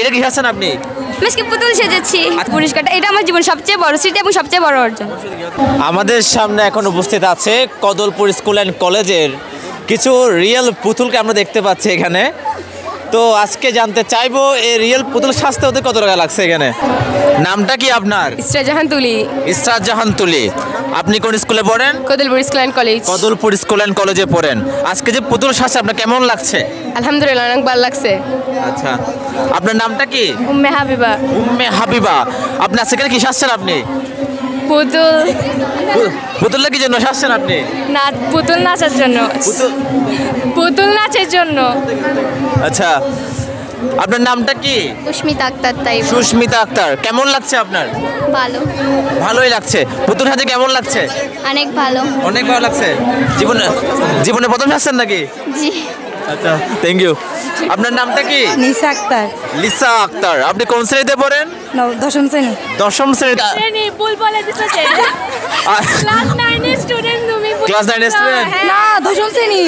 এটা কি আছেন আপনি? আজকে পুতুল সেজেছি। পুরস্কারটা এটা আমার জীবন সবচেয়ে বড় স্মৃতি এবং সবচেয়ে বড় অর্জন। আমাদের সামনে এখন উপস্থিত আছে কদলপুর স্কুল অ্যান্ড কলেজের কিছু রিয়েল পুতুলকে আমরা দেখতে পাচ্ছি এখানে। তো আজকে জানতে চাইবো এই রিয়েল পুতুল সাজতে হতে কত টাকা লাগছে এখানে। নামটা কি আপনার? ইসরাত জাহান তুলি। ইসরাত জাহান তুলি। আপনি কোন স্কুলে পড়েন? Kadalpur school and college. Kadalpur school and কলেজে পড়েন। আজকে যে পুতুল সাজছে আপনার কেমন লাগছে? আলহামদুলিল্লাহ অনেক ভালো লাগছে। আচ্ছা, আপনার নামটা কি? উম্মে হাবিবা। উম্মে হাবিবা। আপনি আজকে কি সাজছেন আপনি? পুতুল। পুতুল কি জন্য সাজছেন আপনি? না, পুতুল নাচার জন্য। পুতুল নাচের জন্য। আচ্ছা, আপনার নামটা কি? সুস্মিতা আক্তার। তাই সুস্মিতা আক্তার। কেমন লাগছে আপনার? ভালো। ভালোই লাগছে। পুতুল সাজে কেমন লাগছে? অনেক ভালো। অনেক ভালো লাগছে। জীবনে প্রথম সাজছেন নাকি? জি। আচ্ছা, থ্যাংক ইউ। আপনার নামটা কি? নিসা আক্তার। লিসা আক্তার। আপনি কোন শ্রেণীতে পড়েন? দশম শ্রেণী। দশম শ্রেণীতে। ভুল বলে দিছো যে। ক্লাস 9 এর স্টুডেন্ট তুমি। ক্লাস 9 এর স্টুডেন্ট? না, দশম শ্রেণী।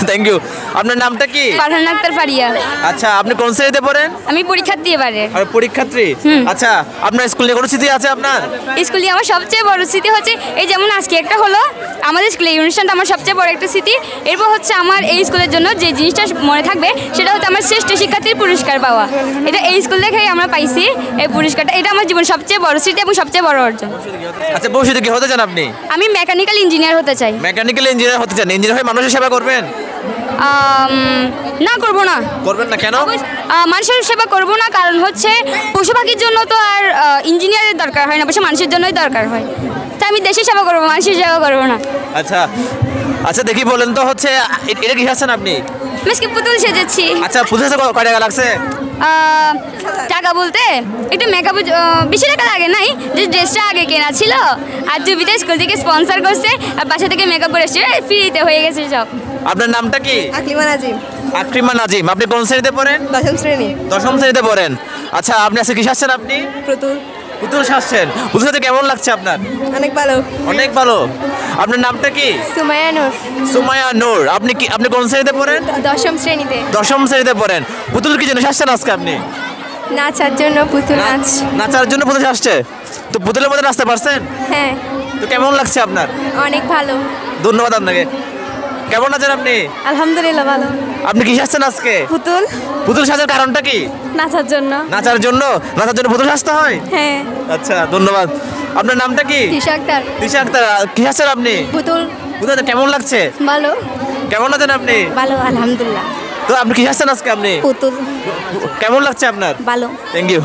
Thank you. আপনার নামটা কি? ফারহান আক্তার ফারিয়া। আচ্ছা, আপনি কোন শ্রেণীতে পড়েন? আমি পরীক্ষার্থী এবারে। আর পরীক্ষার্থী? আচ্ছা, আপনার স্কুলে কোনো স্মৃতি আছে আপনার? স্কুলে আমার সবচেয়ে বড় স্মৃতি হচ্ছে এই যেমন আজকে একটা হলো আমাদের স্কুলে এই অনুষ্ঠানটা আমার সবচেয়ে বড় একটা স্মৃতি। এরপর হচ্ছে আমার এই স্কুলের জন্য যে জিনিসটা মনে থাকবে সেটা হচ্ছে আমার শ্রেষ্ঠ শিক্ষার্থীর পুরস্কার পাওয়া। এটা এই স্কুল থেকেই আমরা পাইছি এই পুরস্কারটা। এটা আমার জীবন সবচেয়ে বড় স্মৃতি এবং সবচেয়ে বড় অর্জন। আচ্ছা, ভবিষ্যতে কি হতে চান আপনি? আমি মেকানিক্যাল ইঞ্জিনিয়ার হতে চাই। মেকানিক্যাল ইঞ্জিনিয়ার হতে চান? ইঞ্জিনিয়ার হয়ে মানুষের সেবা করবেন? না, করব না। করবেন না কেন? মানুষের সেবা করব না, কারণ হচ্ছে পশু পাখির জন্য তো আর ইঞ্জিনিয়ারের দরকার হয় না, অবশ্য মানুষের জন্যই দরকার হয়। তাই আমি দেশের সেবা করবো, মানুষের সেবা করবো না। আচ্ছা আচ্ছা, দেখি বলেন তো হচ্ছে এটা কি আছেন আপনি? আজকে পুতুল সেজেছি। আচ্ছা, পুতুল সাজতে কয় টাকা লাগছে? টাকা বলতে একটু মেকআপ বেশি টাকা লাগে নাই, যে ড্রেসটা আগে কেনা ছিল আর জুবিতে স্কুল থেকে স্পন্সর করছে আর বাসা থেকে মেকআপ করে এসছে, ফ্রিতে হয়ে গেছে সব। আপনার নামটা কি? আকলিমা নাজিম। আকলিমা নাজিম। আপনি কোন শ্রেণীতে পড়েন? দশম শ্রেণী। দশম শ্রেণীতে পড়েন। আচ্ছা, আপনি আজকে কি সাজছেন আপনি? পুতুল। পুতুল সাজছেন। পুতুল সাজতে কেমন লাগছে আপনার? অনেক ভালো। অনেক ভালো। আপনার নামটা কি? সুমাইয়া নূর। সুমাইয়া নূর। আপনি কোন শ্রেণীতে পড়েন? দশম শ্রেণীতে। দশম শ্রেণীতে পড়েন। পুতুল কি জন্য সাজছেন আজকে আপনি? নাচার জন্য। পুতুল নাচ। নাচার জন্য পুতুল সাজছে। তো পুতুলের মধ্যে নাচতে পারছেন? হ্যাঁ। তো কেমন লাগছে আপনার? অনেক ভালো। ধন্যবাদ আপনাকে। কেমন আছেন আপনি? আলহামদুলিল্লাহ ভালো। আপনি কি সাজছেন আজকে? পুতুল। পুতুল সাজার কারণটা কি? নাচার জন্য। নাচার জন্য? নাচার জন্য পুতুল সাজতে হয়? হ্যাঁ। আচ্ছা, ধন্যবাদ। আপনার নামটা কি? তিশা আক্তার। তিশা আক্তার। কি সাজছেন আপনি? পুতুল। পুতুল কেমন লাগছে? ভালো। কেমন আছেন আপনি? ভালো আলহামদুলিল্লাহ। তো আপনি কি সাজছেন আজকে আপনি? পুতুল। কেমন লাগছে আপনার? ভালো। Thank you.